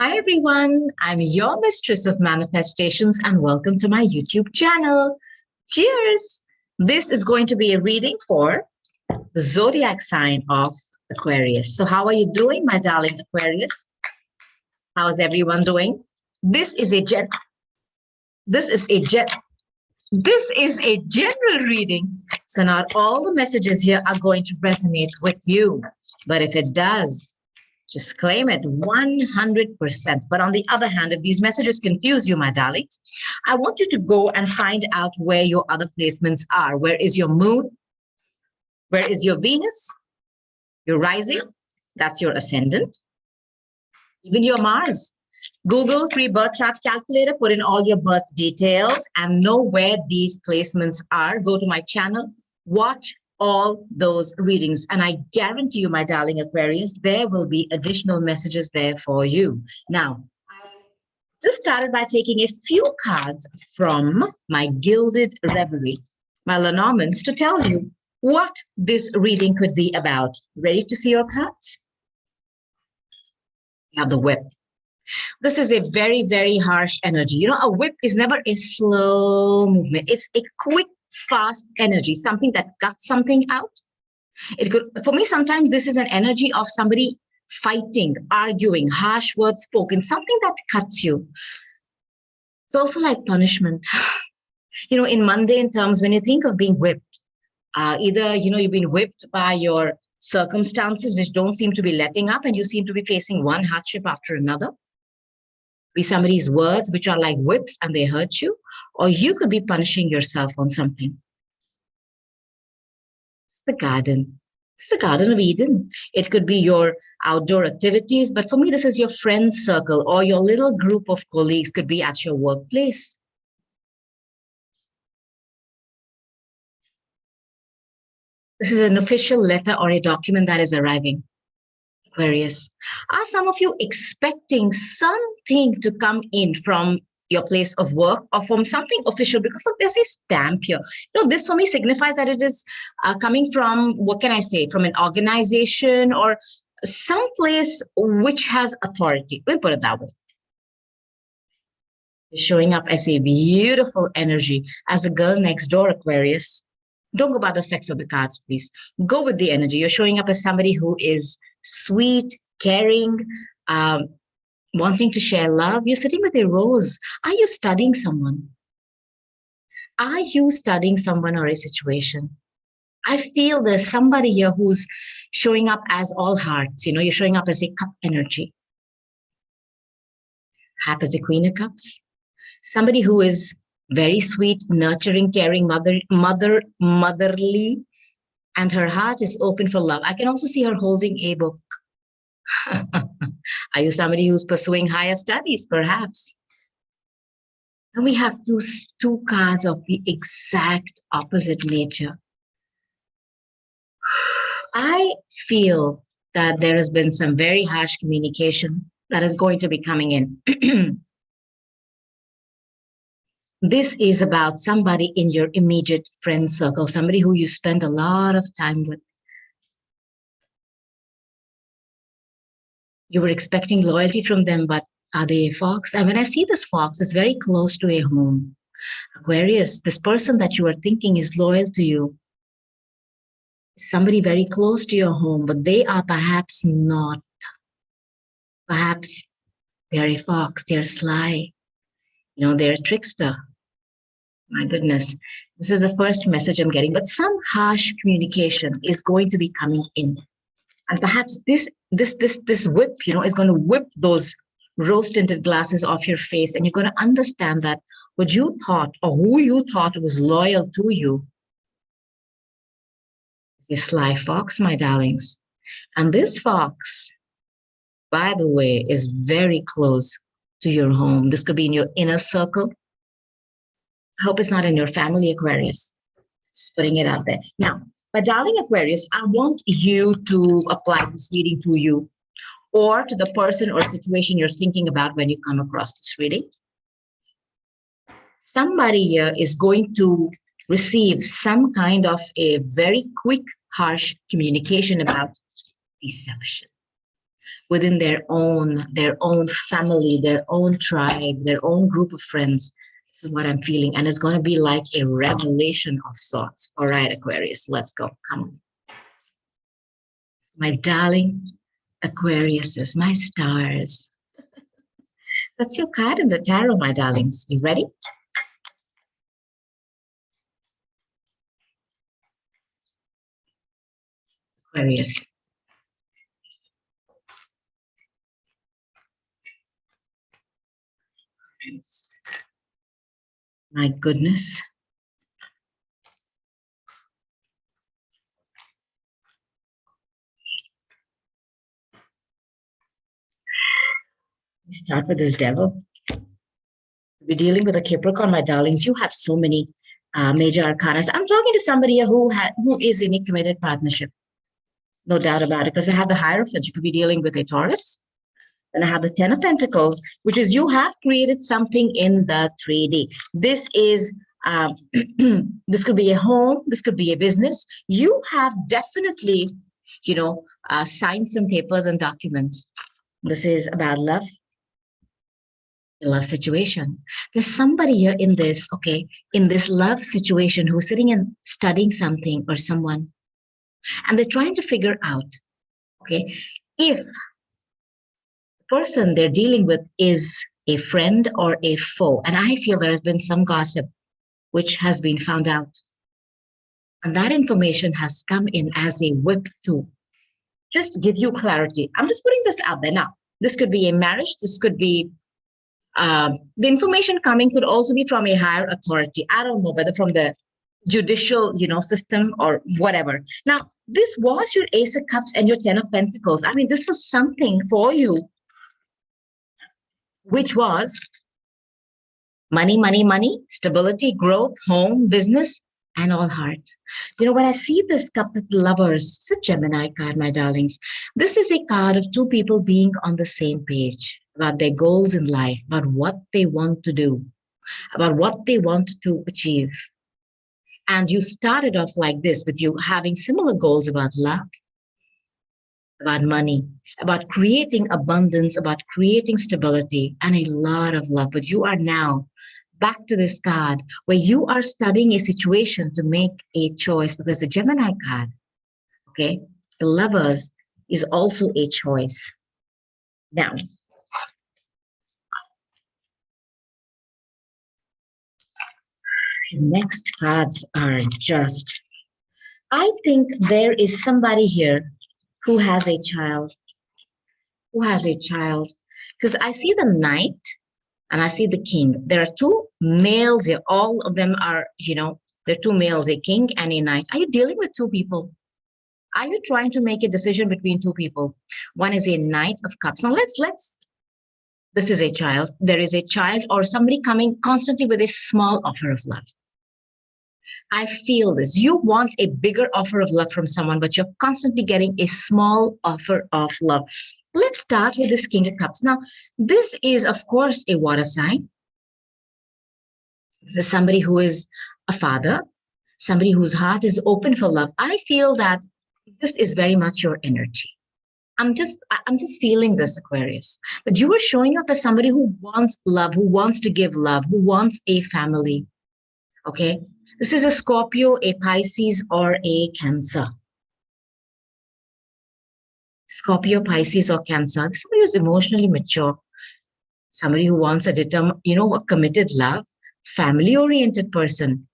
Hi everyone, I'm your mistress of manifestations and welcome to my YouTube channel. Cheers! This is going to be a reading for the zodiac sign of Aquarius. So how are you doing, my darling Aquarius? How's everyone doing? This is a this is a this is a general reading. So not all the messages here are going to resonate with you. But if it does, just claim it 100%. But on the other hand, if these messages confuse you, my darlings, I want you to go and find out where your other placements are. Where is your moon? Where is your Venus? Your rising? That's your ascendant. Even your Mars. Google free birth chart calculator, put in all your birth details and know where these placements are. Go to my channel, watch all those readings. And I guarantee you, my darling Aquarius, there will be additional messages there for you. Now, I just started by taking a few cards from my Gilded Reverie, my Lenormands, to tell you what this reading could be about. Ready to see your cards? You have the whip. This is a very, very harsh energy. You know, a whip is never a slow movement. It's a quick, fast energy, something that cuts something out. It could, for me, sometimes this is an energy of somebody fighting, arguing, harsh words spoken, something that cuts you. It's also like punishment. You know, in mundane terms, when you think of being whipped, either, you know, you've been whipped by your circumstances, which don't seem to be letting up, and you seem to be facing one hardship after another. Be somebody's words, which are like whips and they hurt you, or you could be punishing yourself on something. It's the garden. It's the Garden of Eden. It could be your outdoor activities, but for me, this is your friends circle or your little group of colleagues, could be at your workplace. This is an official letter or a document that is arriving. Aquarius, are some of you expecting something to come in from your place of work or from something official? Because look, there's a stamp here. You know, this for me signifies that it is coming from, what can I say, from an organization or some place which has authority. Let me put it that way. You're showing up as a beautiful energy, as a girl next door, Aquarius. Don't go by the sex of the cards, please. Go with the energy. You're showing up as somebody who is sweet, caring, wanting to share love. You're sitting with a rose. Are you studying someone? Are you studying someone or a situation? I feel there's somebody here who's showing up as all hearts. You know, you're showing up as a cup energy. Half as a Queen of Cups. Somebody who is very sweet, nurturing, caring, motherly, and her heart is open for love. I can also see her holding a book. Are you somebody who's pursuing higher studies, perhaps? And we have two cards of the exact opposite nature. I feel that there has been some very harsh communication that is going to be coming in. This is about somebody in your immediate friend circle, somebody who you spend a lot of time with. You were expecting loyalty from them, but are they a fox? And when I see this fox, it's very close to a home. Aquarius, this person that you are thinking is loyal to you, somebody very close to your home, but they are perhaps not. Perhaps they're a fox, they're sly. You know, they're a trickster. My goodness, this is the first message I'm getting, but some harsh communication is going to be coming in. And perhaps this whip, you know, is going to whip those rose-tinted glasses off your face, and you're going to understand that what you thought or who you thought was loyal to you is a sly fox, my darlings. And this fox, by the way, is very close to your home. This could be in your inner circle. I hope it's not in your family, Aquarius. Just putting it out there. Now, my darling Aquarius, I want you to apply this reading to you or to the person or situation you're thinking about when you come across this reading. Somebody here is going to receive some kind of a very quick, harsh communication about deception. within their own family, their own tribe, their own group of friends. This is what I'm feeling. And it's going to be like a revelation of sorts. All right, Aquarius, let's go. Come on. My darling Aquariuses, my stars. That's your card in the tarot, my darlings. You ready? Aquarius. My goodness. We start with this devil. We're dealing with a Capricorn, my darlings. You have so many major arcanas. I'm talking to somebody who is in a committed partnership. No doubt about it, because I have the Hierophant. You could be dealing with a Taurus. And I have the Ten of Pentacles, which is you have created something in the 3D. This is, this could be a home, this could be a business. You have definitely, signed some papers and documents. This is about love, a love situation. There's somebody here in this, okay, in this love situation who's sitting and studying something or someone, and they're trying to figure out, okay, if person they're dealing with is a friend or a foe. And I feel there has been some gossip which has been found out. And that information has come in as a whip to just give you clarity. I'm just putting this out there now. This could be a marriage. This could be the information coming could also be from a higher authority. I don't know whether from the judicial, system or whatever. Now, this was your Ace of Cups and your Ten of Pentacles. I mean, this was something for you which was money, money, money, stability, growth, home, business, and all heart. When I see this cup with lovers, it's a Gemini card, my darlings. This is a card of two people being on the same page about their goals in life, about what they want to do, about what they want to achieve. And you started off like this with you having similar goals about love, about money, about creating abundance, about creating stability, and a lot of love. But you are now back to this card where you are studying a situation to make a choice, because the Gemini card, okay, the lovers is also a choice. Now, next cards are just, I think there is somebody here who has a child, because I see the Knight and I see the King. There are two males here. All of them are, they're two males, a king and a knight. Are you dealing with two people? Are you trying to make a decision between two people? One is a Knight of Cups. Now this is a child. There is a child or somebody coming constantly with a small offer of love. I feel this. You want a bigger offer of love from someone, but you're constantly getting a small offer of love. Let's start with this King of Cups. Now, this is, of course, a water sign. This is somebody who is a father, somebody whose heart is open for love. I feel that this is very much your energy. I'm just feeling this, Aquarius. But you are showing up as somebody who wants love, who wants to give love, who wants a family. Okay? This is a Scorpio, a Pisces, or a Cancer. Scorpio, Pisces, or Cancer. Somebody who's emotionally mature. Somebody who wants a committed love, family-oriented person.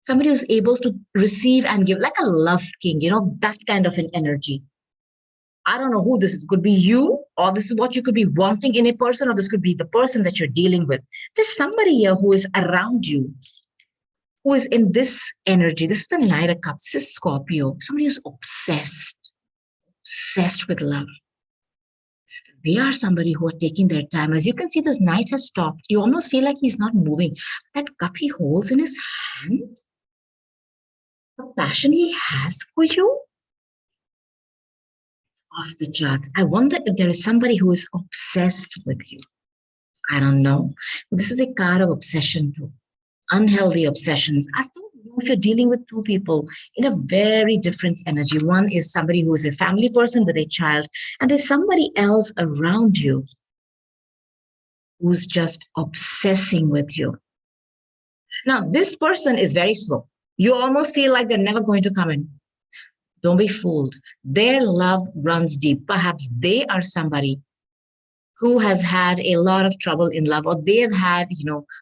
Somebody who's able to receive and give, like a love king, that kind of an energy. I don't know who this is. It could be you, or this is what you could be wanting in a person, or this could be the person that you're dealing with. There's somebody here who is around you, who is in this energy. This is the Knight of Cups. This is Scorpio. Somebody who's obsessed with love. They are somebody who are taking their time. As you can see, this Knight has stopped. You almost feel like he's not moving. That cup he holds in his hand, the passion he has for you, off the charts. I wonder if there is somebody who is obsessed with you. I don't know. This is a card of obsession too. Unhealthy obsessions. I don't if you're dealing with two people in a very different energy. One is somebody who is a family person with a child, and there's somebody else around you who's just obsessing with you. Now, this person is very slow. You almost feel like they're never going to come in. Don't be fooled. Their love runs deep. Perhaps they are somebody who has had a lot of trouble in love, or they have had,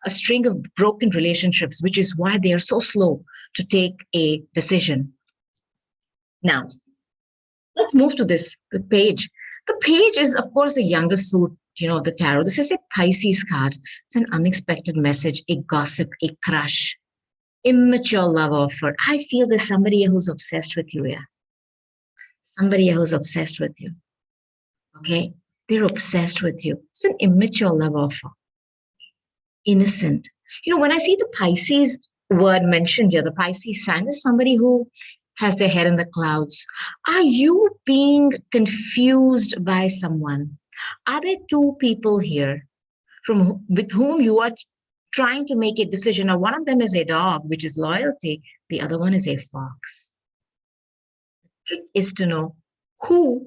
a string of broken relationships, which is why they are so slow to take a decision. Now, let's move to this the page. The page is, of course, the youngest suit, the tarot. This is a Pisces card. It's an unexpected message, a gossip, a crush, immature love offer. I feel there's somebody who's obsessed with you, yeah. Somebody who's obsessed with you. Okay? They're obsessed with you. It's an immature love offer. Innocent. When I see the Pisces word mentioned here, the Pisces sign is somebody who has their head in the clouds. Are you being confused by someone? Are there two people here with whom you are trying to make a decision? Now, one of them is a dog, which is loyalty. The other one is a fox. The trick is to know who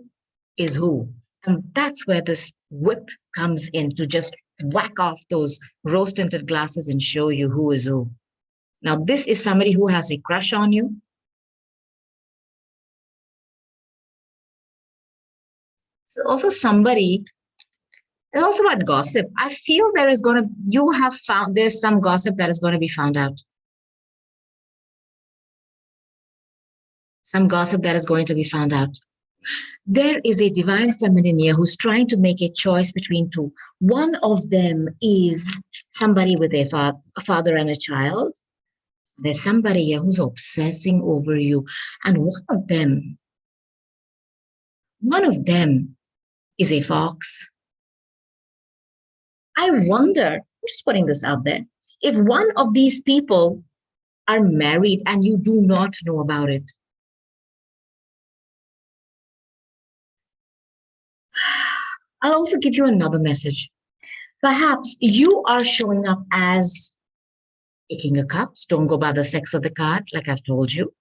is who. And that's where this whip comes in, to just whack off those rose-tinted glasses and show you who is who. Now, this is somebody who has a crush on you. So also somebody, and also about gossip. I feel there's some gossip that is going to be found out. Some gossip that is going to be found out. There is a divine feminine here who's trying to make a choice between two. One of them is somebody with a father and a child. There's somebody here who's obsessing over you. And one of them is a fox. I wonder, I'm just putting this out there, if one of these people are married and you do not know about it. I'll also give you another message. Perhaps you are showing up as a King of Cups. Don't go by the sex of the card, like I've told you.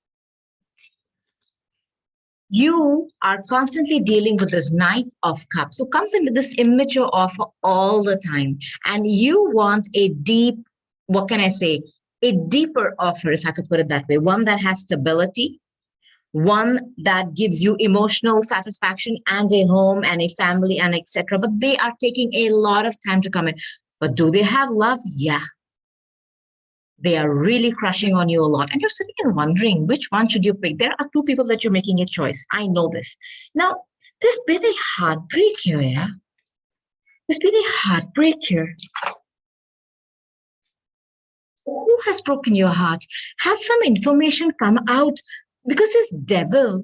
You are constantly dealing with this Knight of Cups, who comes in with this immature offer all the time. And you want a deep, what can I say, a deeper offer, if I could put it that way, one that has stability, one that gives you emotional satisfaction and a home and a family and etc. But they are taking a lot of time to come in. But do they have love? Yeah. They are really crushing on you a lot. And you're sitting and wondering, which one should you pick? There are two people that you're making a choice. I know this. Now, there's been a heartbreak here, yeah? There's been a heartbreak here. Who has broken your heart? Has some information come out? Because this devil,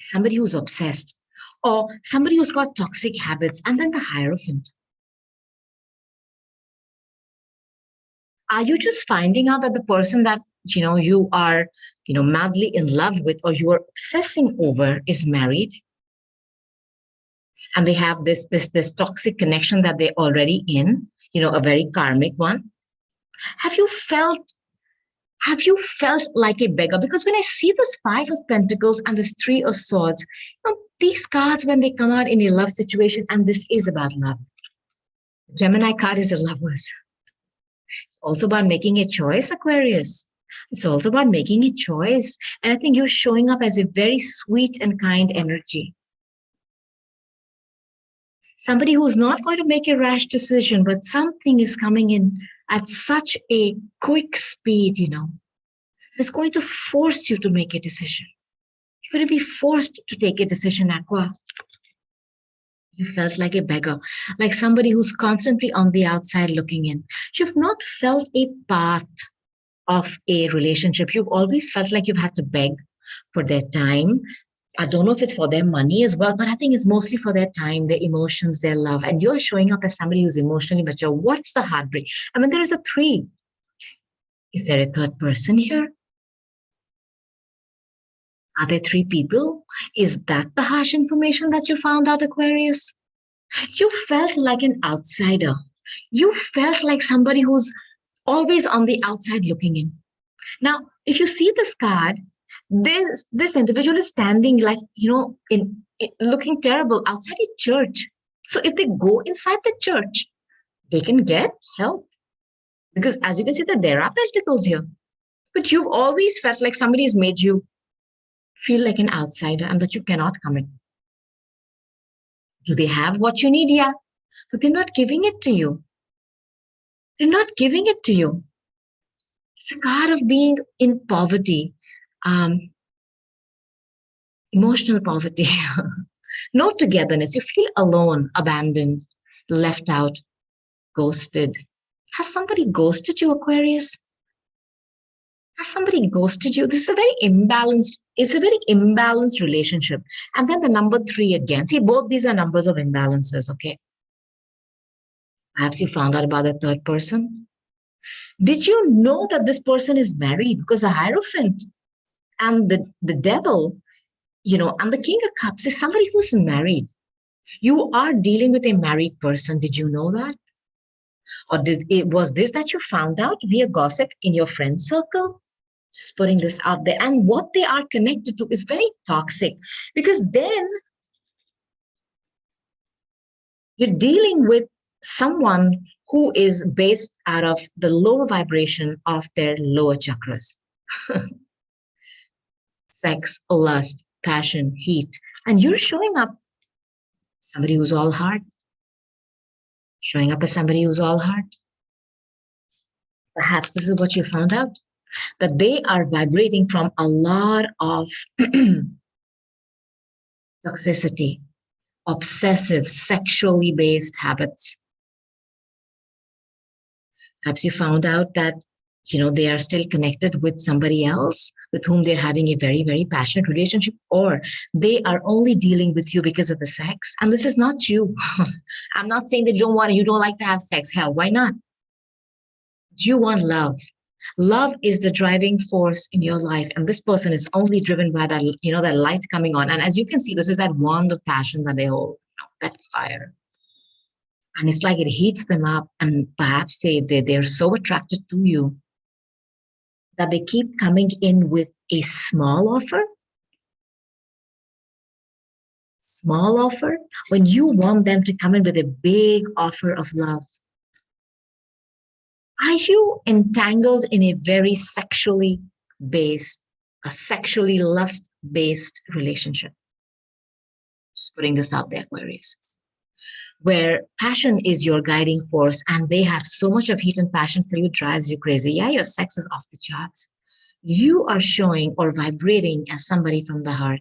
somebody who's obsessed, or somebody who's got toxic habits, and then the Hierophant. Are you just finding out that the person that you are madly in love with, or you are obsessing over, is married, and they have this toxic connection that they're already in, a very karmic one? Have you felt like a beggar? Because when I see this Five of Pentacles and this Three of Swords, these cards, when they come out in a love situation, and this is about love. Gemini card is a lovers. It's also about making a choice, Aquarius. It's also about making a choice. And I think you're showing up as a very sweet and kind energy. Somebody who's not going to make a rash decision, but something is coming in at such a quick speed, it's going to force you to make a decision. You're going to be forced to take a decision, Aqua. You felt like a beggar, like somebody who's constantly on the outside looking in. You've not felt a part of a relationship. You've always felt like you've had to beg for their time. I don't know if it's for their money as well, but I think it's mostly for their time, their emotions, their love. And you're showing up as somebody who's emotionally mature. What's the heartbreak? I mean, there is a 3. Is there a third person here? Are there 3 people? Is that the harsh information that you found out, Aquarius? You felt like an outsider. You felt like somebody who's always on the outside looking in. Now, if you see this card, this individual is standing like, in looking terrible outside a church. So if they go inside the church, they can get help. Because as you can see that there are pentacles here. But you've always felt like somebody's made you feel like an outsider and that you cannot come in. Do they have what you need? Yeah. But they're not giving it to you. They're not giving it to you. It's a card of being in poverty, um, emotional poverty, no togetherness. You feel alone, abandoned, left out, ghosted. Has somebody ghosted you, Aquarius? Has somebody ghosted you? This is a very imbalanced, it's a very imbalanced relationship. And then the number 3 again. See, both these are numbers of imbalances, okay? Perhaps you found out about the third person. Did you know that this person is married? Because the Hierophant and the devil, and the King of Cups is somebody who's married. You are dealing with a married person. Did you know that? Or was this that you found out via gossip in your friend circle? Just putting this out there. And what they are connected to is very toxic, because then you're dealing with someone who is based out of the lower vibration of their lower chakras. Sex, lust, passion, heat. And you're showing up somebody who's all heart. Showing up as somebody who's all heart. Perhaps this is what you found out, that they are vibrating from a lot of toxicity, obsessive, sexually based habits. Perhaps you found out that, they are still connected with somebody else with whom they're having a very, very passionate relationship, or they are only dealing with you because of the sex. And this is not you. I'm not saying that you don't like to have sex. Hell, why not? You want love. Love is the driving force in your life. And this person is only driven by that, that light coming on. And as you can see, this is that wand of passion that they hold, that fire. And it's like it heats them up. And perhaps they're so attracted to you that they keep coming in with a small offer. Small offer when you want them to come in with a big offer of love. Are you entangled in a very sexually lust-based relationship? Just putting this out there, Aquarius. Where passion is your guiding force and they have so much of heat and passion for you, drives you crazy. Yeah, your sex is off the charts. You are showing or vibrating as somebody from the heart.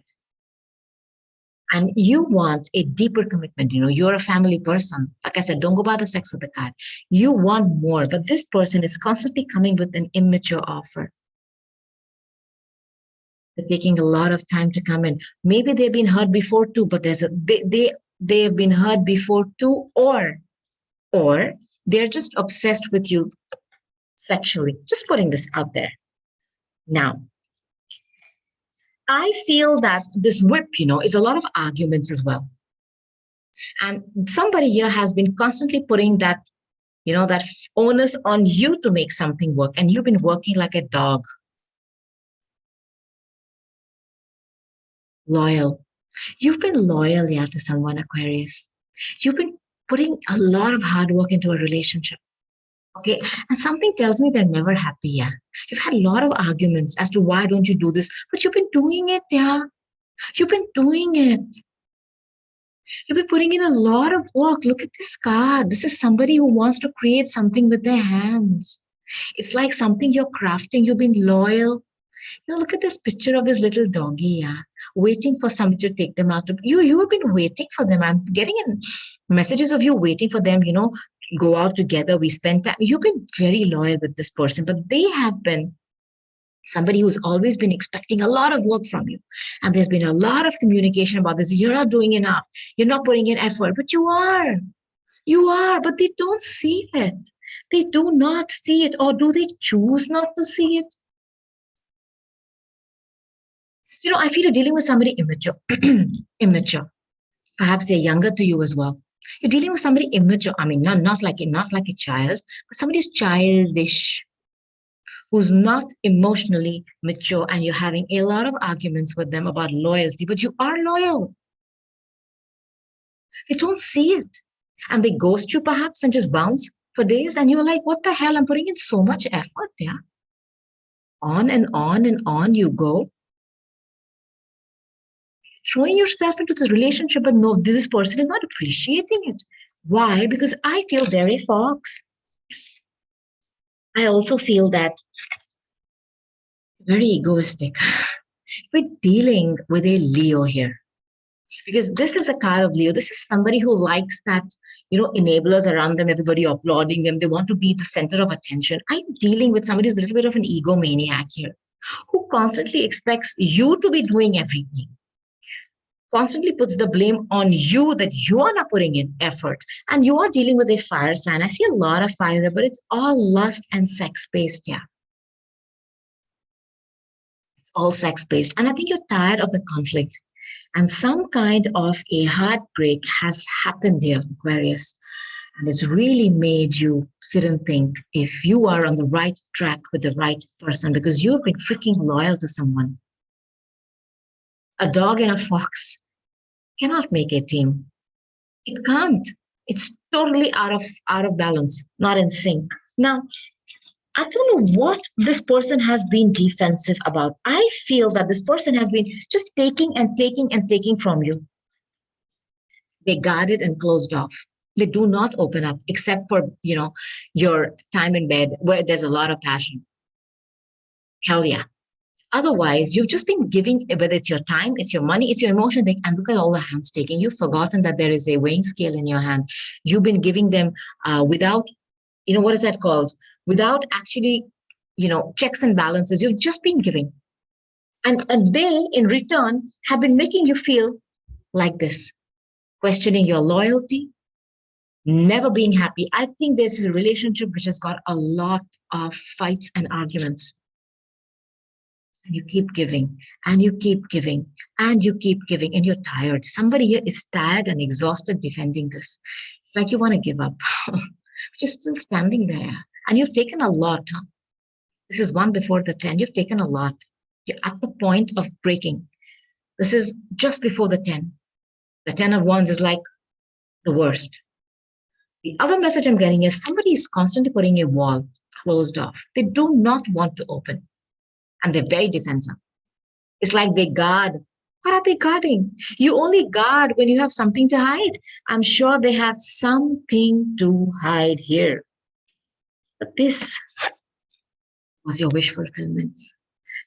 And you want a deeper commitment. You're a family person. Like I said, don't go by the sex of the card. You want more, but this person is constantly coming with an immature offer. They're taking a lot of time to come in. Maybe they've been hurt before too, but they have been hurt before too, or they're just obsessed with you sexually. Just putting this out there. Now, I feel that this whip, is a lot of arguments as well. And somebody here has been constantly putting that, that onus on you to make something work. And you've been working like a dog. Loyal. You've been loyal, yeah, to someone, Aquarius. You've been putting a lot of hard work into a relationship. Okay. And something tells me they're never happy, yeah. You've had a lot of arguments as to why don't you do this, but you've been doing it, yeah. You've been doing it. You've been putting in a lot of work. Look at this card. This is somebody who wants to create something with their hands. It's like something you're crafting. You've been loyal. Look at this picture of this little doggy, yeah, waiting for somebody to take them out. You have been waiting for them. I'm getting in messages of you waiting for them, go out together. We spend time. You've been very loyal with this person, but they have been somebody who's always been expecting a lot of work from you. And there's been a lot of communication about this. You're not doing enough. You're not putting in effort, but you are. You are, but they don't see it. They do not see it. Or do they choose not to see it? I feel you're dealing with somebody immature. Immature. Perhaps they're younger to you as well. You're dealing with somebody immature. I mean, not like a child, but somebody who's childish. who's not emotionally mature, and you're having a lot of arguments with them about loyalty, but you are loyal. They don't see it. And they ghost you perhaps and just bounce for days. And you're like, what the hell? I'm putting in so much effort. Yeah. On and on and on you go, throwing yourself into this relationship, but no, this person is not appreciating it. Why? Because I feel they're a fox. I also feel that very egoistic. We're dealing with a Leo here, because this is a card of Leo. This is somebody who likes that, enablers around them, everybody applauding them. They want to be the center of attention. I'm dealing with somebody who's a little bit of an egomaniac here, who constantly expects you to be doing everything, constantly puts the blame on you that you are not putting in effort. And you are dealing with a fire sign. I see a lot of fire, but it's all lust and sex based. Yeah, it's all sex based. And I think you're tired of the conflict. And some kind of a heartbreak has happened here, Aquarius. And it's really made you sit and think if you are on the right track with the right person, because you've been freaking loyal to someone. A dog and a fox cannot make a team. It can't. It's totally out of balance, not in sync. Now, I don't know what this person has been defensive about. I feel that this person has been just taking and taking and taking from you. They guarded and closed off. They do not open up except for, your time in bed where there's a lot of passion. Hell yeah. Otherwise, you've just been giving, whether it's your time, it's your money, it's your emotion, and look at all the hands taking. You've forgotten that there is a weighing scale in your hand. You've been giving them without, what is that called? Without actually, checks and balances. You've just been giving. And they, in return, have been making you feel like this, questioning your loyalty, never being happy. I think this is a relationship which has got a lot of fights and arguments. And you keep giving, and you keep giving, and you keep giving, and you're tired. Somebody here is tired and exhausted defending this. It's like you want to give up. But you're still standing there. And you've taken a lot. Huh? This is one before the 10. You've taken a lot. You're at the point of breaking. This is just before the 10. The 10 of Wands is like the worst. The other message I'm getting is somebody is constantly putting a wall closed off. They do not want to open. And they're very defensive. It's like they guard. What are they guarding? You only guard when you have something to hide. I'm sure they have something to hide here. But this was your wish fulfillment.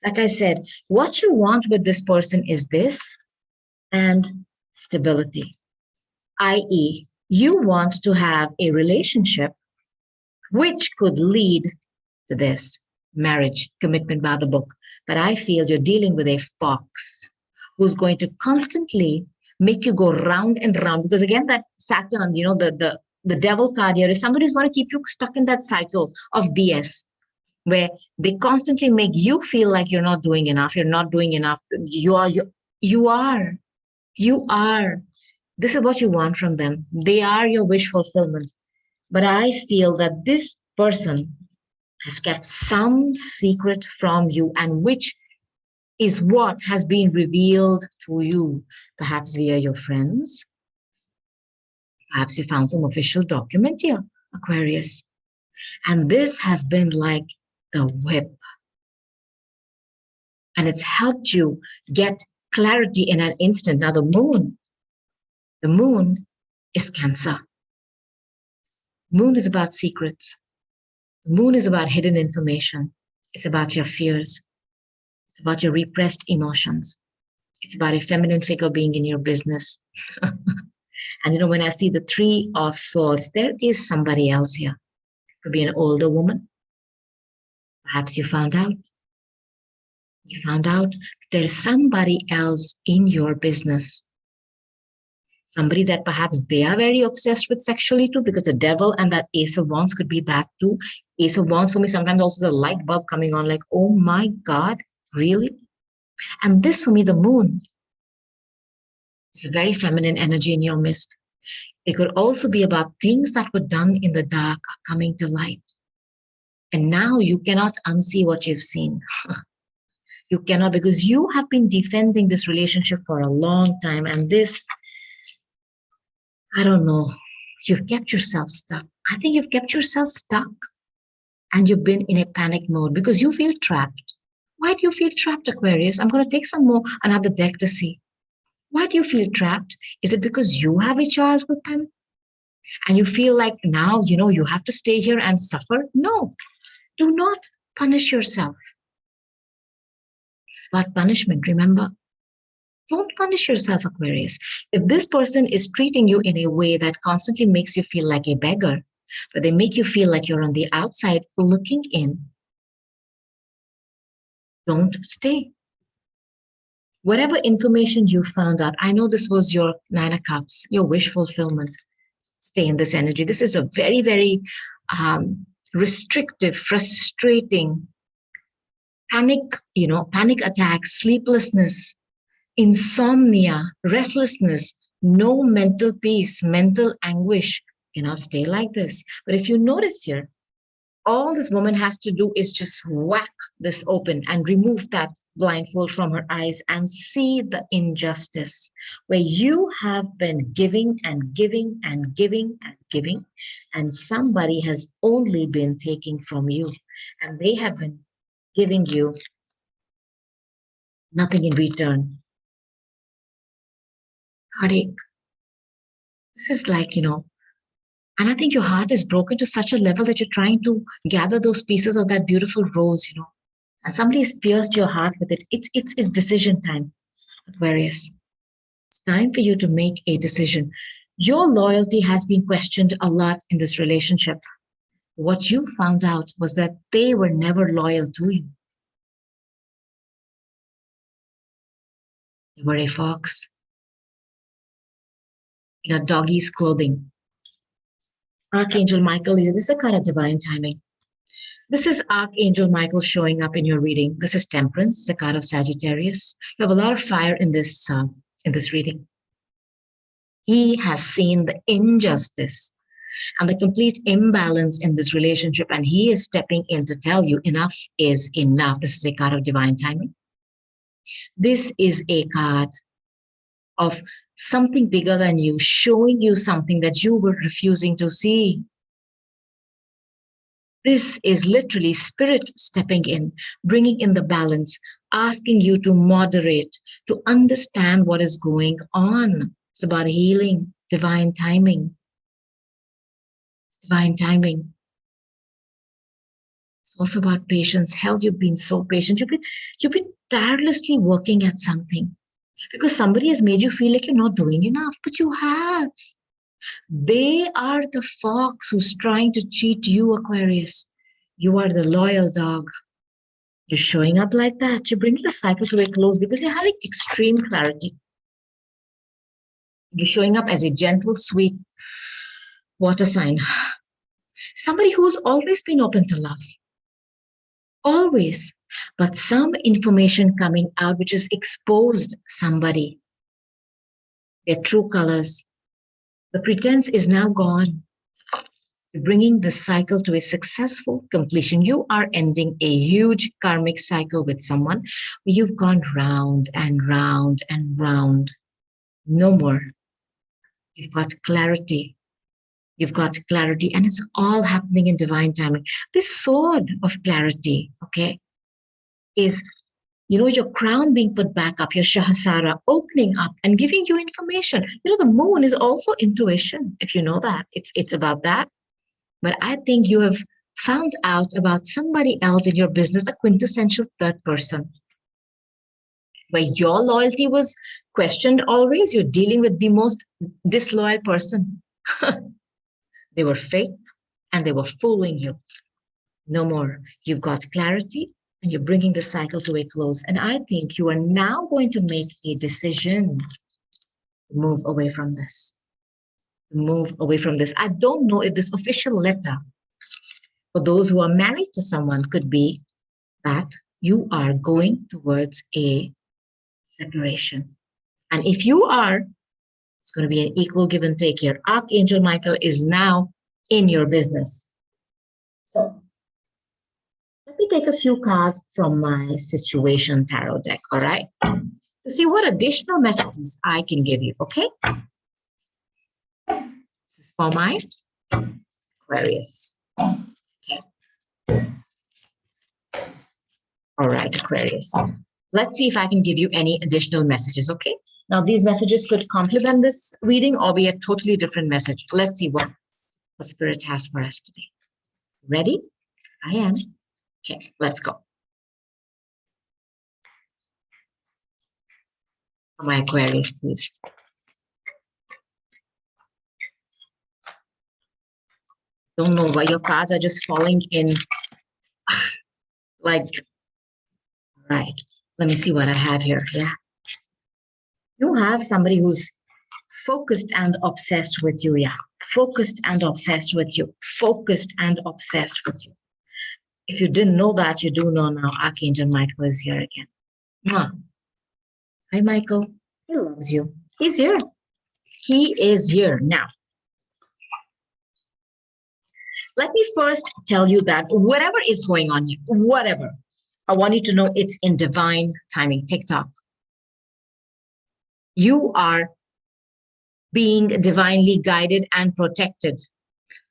Like I said, what you want with this person is this and stability, i.e., you want to have a relationship which could lead to this marriage, commitment by the book. But I feel you're dealing with a fox who's going to constantly make you go round and round. Because again, that Saturn, the devil card here is somebody who's going to keep you stuck in that cycle of BS, where they constantly make you feel like you're not doing enough. You're not doing enough. You are. This is what you want from them. They are your wish fulfillment. But I feel that this person has kept some secret from you, and which is what has been revealed to you, perhaps via your friends. Perhaps you found some official document here, Aquarius. And this has been like the whip. And it's helped you get clarity in an instant. Now, the moon is Cancer. Moon is about secrets. The moon is about hidden information. It's about your fears. It's about your repressed emotions. It's about a feminine figure being in your business. And when I see the 3 of Swords, there is somebody else here. It could be an older woman. Perhaps you found out. You found out there's somebody else in your business. Somebody that perhaps they are very obsessed with sexually too, because the devil and that Ace of Wands could be that too. Ace of Wands for me, sometimes also the light bulb coming on, like, oh my God, really? And this for me, the moon, is a very feminine energy in your midst. It could also be about things that were done in the dark are coming to light. And now you cannot unsee what you've seen. You cannot, because you have been defending this relationship for a long time. And this, I don't know, you've kept yourself stuck. I think you've kept yourself stuck and you've been in a panic mode because you feel trapped. Why do you feel trapped, Aquarius? I'm going to take some more another deck to see. Why do you feel trapped? Is it because you have a child with them? And you feel like now, you have to stay here and suffer? No, do not punish yourself. It's about punishment, remember? Don't punish yourself, Aquarius. If this person is treating you in a way that constantly makes you feel like a beggar, but they make you feel like you're on the outside looking in, don't stay. Whatever information you found out, I know this was your Nine of Cups, your wish fulfillment. Stay in this energy. This is a very, very restrictive, frustrating, panic attacks, sleeplessness, insomnia, restlessness, no mental peace, mental anguish. Cannot stay like this. But if you notice here, all this woman has to do is just whack this open and remove that blindfold from her eyes and see the injustice where you have been giving and giving and giving and giving, and somebody has only been taking from you, and they have been giving you nothing in return. Heartache. This is like, and I think your heart is broken to such a level that you're trying to gather those pieces of that beautiful rose, and somebody's pierced your heart with it. It's decision time, Aquarius. It's time for you to make a decision. Your loyalty has been questioned a lot in this relationship. What you found out was that they were never loyal to you. They were a fox in a doggy's clothing. Archangel Michael, this is a kind of divine timing. This is Archangel Michael showing up in your reading. This is Temperance, the card of Sagittarius. You have a lot of fire in this reading. He has seen the injustice and the complete imbalance in this relationship, and he is stepping in to tell you enough is enough. This is a card of divine timing. This is a card of something bigger than you, showing you something that you were refusing to see. This is literally spirit stepping in, bringing in the balance, asking you to moderate, to understand what is going on. It's about healing, divine timing. Divine timing. It's also about patience. Hell, you've been so patient. You've been tirelessly working at something because somebody has made you feel like you're not doing enough, but you have. They are the fox who's trying to cheat you, Aquarius. You are the loyal dog. You're showing up like that. You're bringing the cycle to a close because you're having extreme clarity. You're showing up as a gentle, sweet water sign. Somebody who's always been open to love. Always. But some information coming out which has exposed somebody, their true colors. The pretense is now gone. You're bringing the cycle to a successful completion. You are ending a huge karmic cycle with someone where you've gone round and round and round. No more. You've got clarity. You've got clarity, and it's all happening in divine timing. This sword of clarity, okay, is, your crown being put back up, your Shahasara opening up and giving you information. The moon is also intuition, if you know that. It's about that. But I think you have found out about somebody else in your business, a quintessential third person, where your loyalty was questioned always. You're dealing with the most disloyal person. They were fake and they were fooling you. No more. You've got clarity and you're bringing the cycle to a close. And I think you are now going to make a decision to move away from this. Move away from this. I don't know if this official letter for those who are married to someone could be that you are going towards a separation. And if you are, it's going to be an equal give and take here. Archangel Michael is now in your business. So me take a few cards from my situation tarot deck, all right? To see what additional messages I can give you, okay? This is for my Aquarius. Okay. All right, Aquarius. Let's see if I can give you any additional messages, okay? Now, these messages could complement this reading or be a totally different message. Let's see what the Spirit has for us today. Ready? I am. Okay, let's go. For my Aquarius, please. Don't know why your cards are just falling in like, right. Let me see what I have here. Yeah. You have somebody who's focused and obsessed with you. Yeah. Focused and obsessed with you. Focused and obsessed with you. If you didn't know that, you do know now. Archangel Michael is here again. Mwah. Hi, Michael. He loves you. He's here. He is here now. Let me first tell you that whatever is going on here, whatever, I want you to know it's in divine timing. TikTok. You are being divinely guided and protected.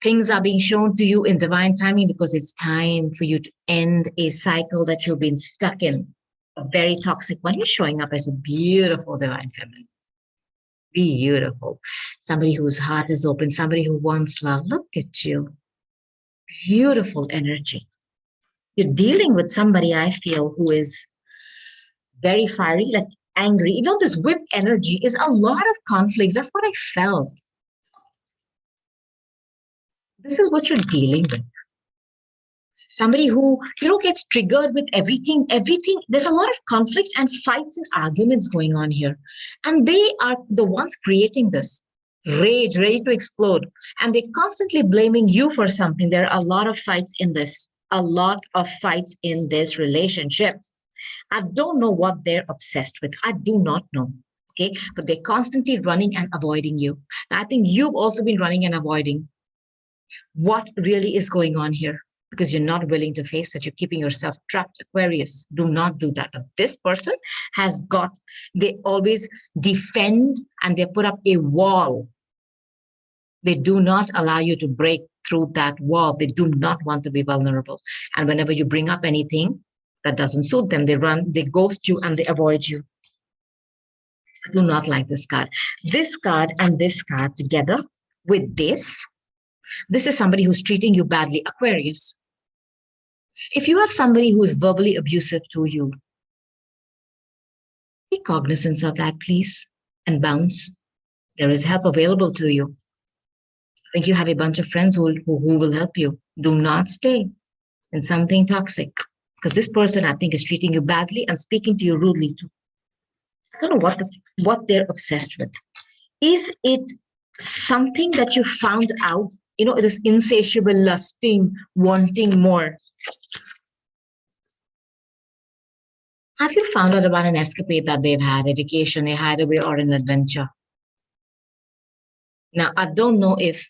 Things are being shown to you in divine timing because it's time for you to end a cycle that you've been stuck in, a very toxic one. You're showing up as a beautiful divine feminine. Beautiful. Somebody whose heart is open, somebody who wants love. Look at you. Beautiful energy. You're dealing with somebody, I feel, who is very fiery, like angry. You know, this whip energy is a lot of conflicts. That's what I felt. This is what you're dealing with. Somebody who, you know, gets triggered with everything. There's a lot of conflict and fights and arguments going on here. And they are the ones creating this rage, ready to explode. And they're constantly blaming you for something. There are a lot of fights in this, a lot of fights in this relationship. I don't know what they're obsessed with. I do not know. Okay. But they're constantly running and avoiding you. And I think you've also been running and avoiding what really is going on here because you're not willing to face it. You're keeping yourself trapped. Aquarius, do not do that. This person has got, they always defend and they put up a wall. They do not allow you to break through that wall. They do not want to be vulnerable. And whenever you bring up anything that doesn't suit them, they run, they ghost you and they avoid you. I do not like this card. This card and this card together with this is somebody who's treating you badly, Aquarius. If you have somebody who is verbally abusive to you, take cognizance of that, please, and bounce. There is help available to you. I think you have a bunch of friends who will help you. Do not stay in something toxic because this person, I think, is treating you badly and speaking to you rudely too. I don't know what they're obsessed with. Is it something that you found out? You know, it is insatiable, lusting, wanting more. Have you found out about an escapade that they've had, a vacation, a hideaway, or an adventure? Now, I don't know if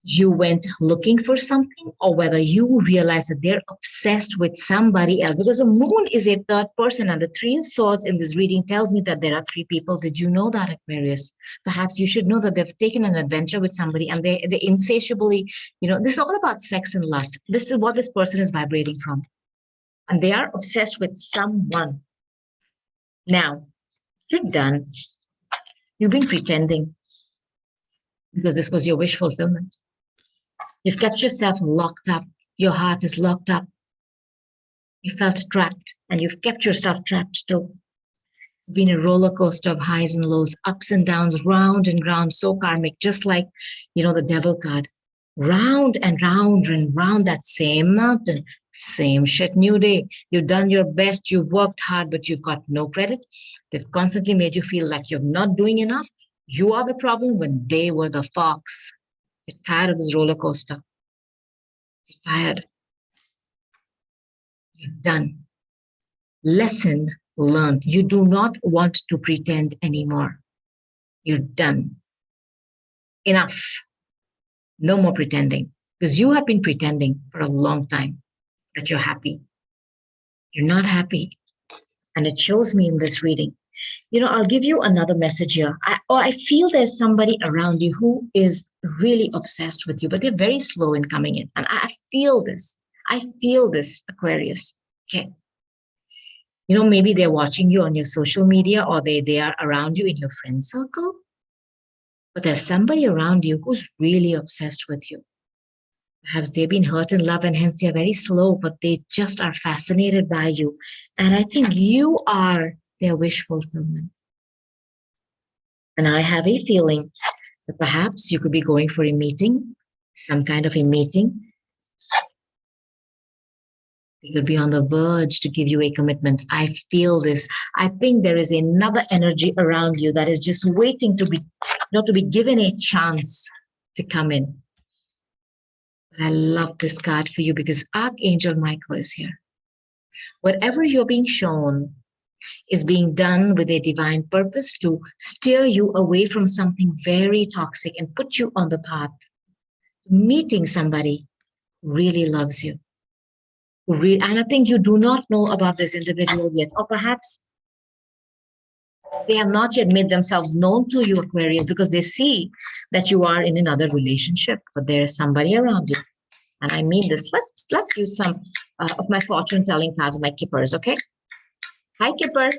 you went looking for something or whether you realize that they're obsessed with somebody else, because the moon is a third person and the three of swords in this reading tells me that there are three people. Did you know that, Aquarius? Perhaps you should know that they've taken an adventure with somebody and they insatiably, you know, this is all about sex and lust. This is what this person is vibrating from. And they are obsessed with someone. Now, you're done. You've been pretending because this was your wish fulfillment. You've kept yourself locked up. Your heart is locked up. You felt trapped and you've kept yourself trapped too. It's been a roller coaster of highs and lows, ups and downs, round and round, so karmic, just like, you know, the devil card. Round and round that same mountain, same shit, new day. You've done your best, you've worked hard, but you've got no credit. They've constantly made you feel like you're not doing enough. You are the problem when they were the fox. You're tired of this roller coaster. You're tired. You're done. Lesson learned. You do not want to pretend anymore. You're done. Enough. No more pretending. Because you have been pretending for a long time. that you're happy. You're not happy. And it shows me in this reading. I'll give you another message here. I feel there's somebody around you who is really obsessed with you, but they're very slow in coming in. And I feel this. I feel this, Aquarius. Okay. Maybe they're watching you on your social media or they are around you in your friend circle. But there's somebody around you who's really obsessed with you. Perhaps they've been hurt in love and hence they're very slow, but they just are fascinated by you. And I think you are their wish fulfillment. And I have a feeling that perhaps you could be going for a meeting, some kind of a meeting. They could be on the verge to give you a commitment. I feel this. I think there is another energy around you that is just waiting to be given a chance to come in. I love this card for you because Archangel Michael is here. Whatever you're being shown is being done with a divine purpose to steer you away from something very toxic and put you on the path meeting somebody who really loves you. And I think you do not know about this individual yet, or perhaps they have not yet made themselves known to you, Aquarius, because they see that you are in another relationship, but there is somebody around you. And I mean this. Let's use some of my fortune telling cards, my Kippers, okay? Hi, Kipper.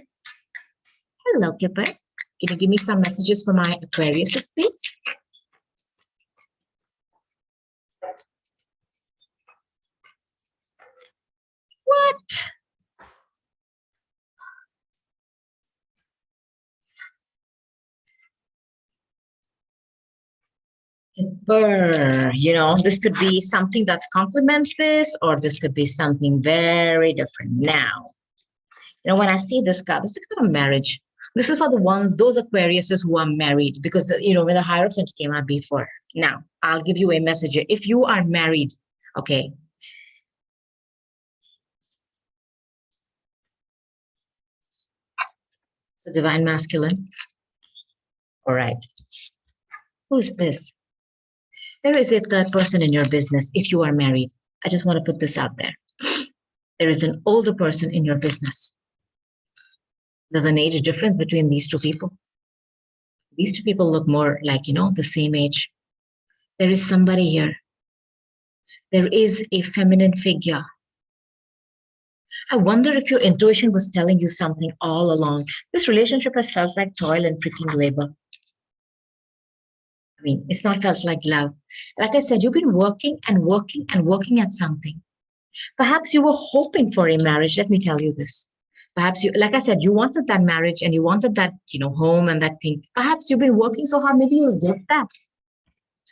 Hello, Kipper. Can you give me some messages for my Aquariuses, please? What? This could be something that complements this, or this could be something very different. Now, when I see this card, this is kind of marriage. This is for those Aquariuses who are married, because, when the Hierophant came out before. Now, I'll give you a message. If you are married, okay, it's a divine masculine. All right. Who is this? There is a third person in your business if you are married. I just want to put this out there. There is an older person in your business. There's an age difference between these two people. These two people look more like, the same age. There is somebody here. There is a feminine figure. I wonder if your intuition was telling you something all along. This relationship has felt like toil and freaking labor. I mean, it's not felt like love. Like I said, you've been working and working and working at something. Perhaps you were hoping for a marriage. Let me tell you this. Perhaps like I said, you wanted that marriage and you wanted that, home and that thing. Perhaps you've been working so hard, maybe you'll get that.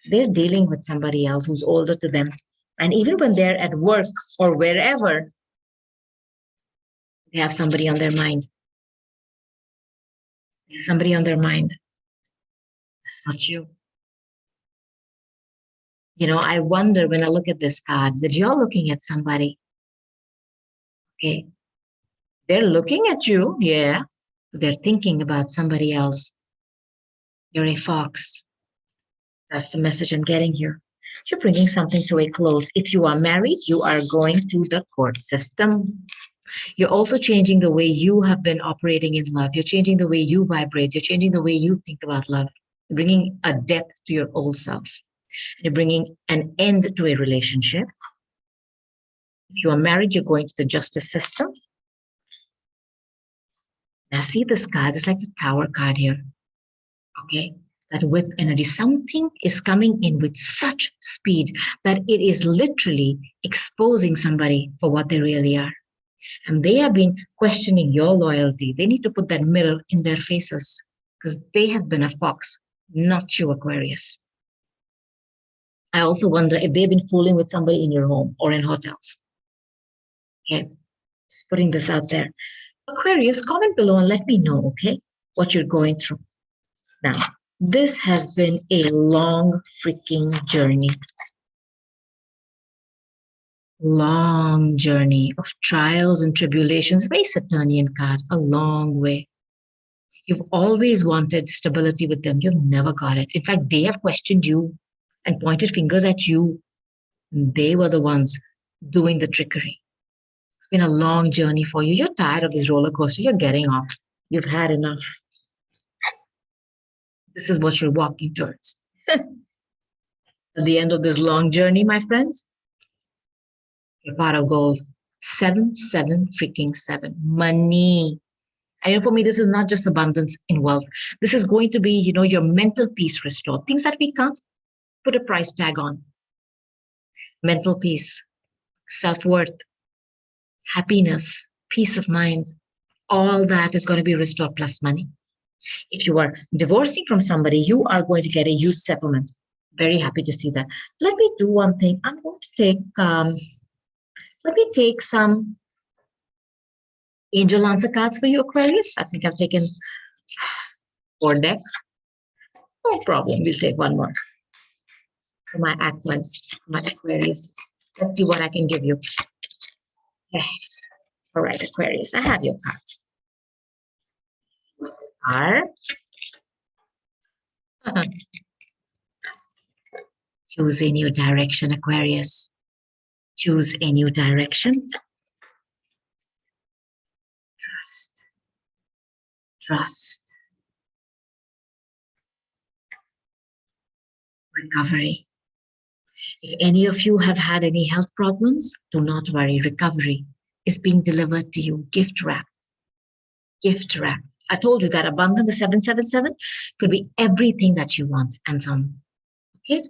They're dealing with somebody else who's older to them. And even when they're at work or wherever, they have somebody on their mind. There's somebody on their mind. That's not you. I wonder when I look at this card that you're looking at somebody. Okay. They're looking at you, yeah. They're thinking about somebody else. You're a fox. That's the message I'm getting here. You're bringing something to a close. If you are married, you are going to the court system. You're also changing the way you have been operating in love. You're changing the way you vibrate. You're changing the way you think about love. You're bringing a depth to your old self. You're bringing an end to a relationship. If you are married, you're going to the justice system. Now see this card, it's like the Tower card here. Okay, that whip energy. Something is coming in with such speed that it is literally exposing somebody for what they really are. And they have been questioning your loyalty. They need to put that mirror in their faces because they have been a fox, not you, Aquarius. I also wonder if they've been fooling with somebody in your home or in hotels. Okay, just putting this out there. Aquarius, comment below and let me know, okay, what you're going through. Now, this has been a long freaking journey. Long journey of trials and tribulations. Very Saturnian card, a long way. You've always wanted stability with them. You've never got it. In fact, they have questioned you and pointed fingers at you. They were the ones doing the trickery. been a long journey for you. You're tired of this roller coaster. You're getting off. You've had enough. This is what you're walking towards. At the end of this long journey, my friends, you're part of gold. 7 7 freaking 7. Money. And for me, this is not just abundance in wealth. This is going to be, your mental peace restored. Things that we can't put a price tag on. Mental peace, self-worth, happiness, peace of mind. All that is going to be restored plus money. If you are divorcing from somebody, you are going to get a huge settlement. Very happy to see that. Let me do one thing. I'm going to take some angel answer cards for you, Aquarius. I think I've taken 4 decks. No problem. We'll take one more for my Aquarius. Let's see what I can give you. Okay. All right, Aquarius, I have your cards. Choose a new direction, Aquarius. Choose a new direction. Trust. Recovery. If any of you have had any health problems, do not worry. Recovery is being delivered to you. Gift wrap. Gift wrap. I told you that abundance, the 777, could be everything that you want and some. Okay?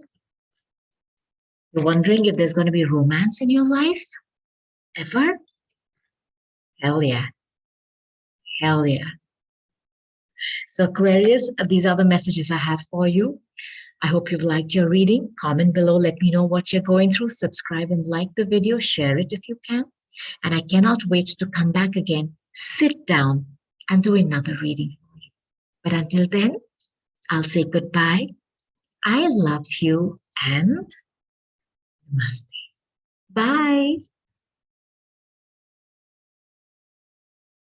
You're wondering if there's going to be romance in your life? Ever? Hell yeah. Hell yeah. So Aquarius, these are the messages I have for you. I hope you've liked your reading. Comment below. Let me know what you're going through. Subscribe and like the video. Share it if you can. And I cannot wait to come back again. Sit down and do another reading for you. But until then, I'll say goodbye. I love you and namaste. Bye.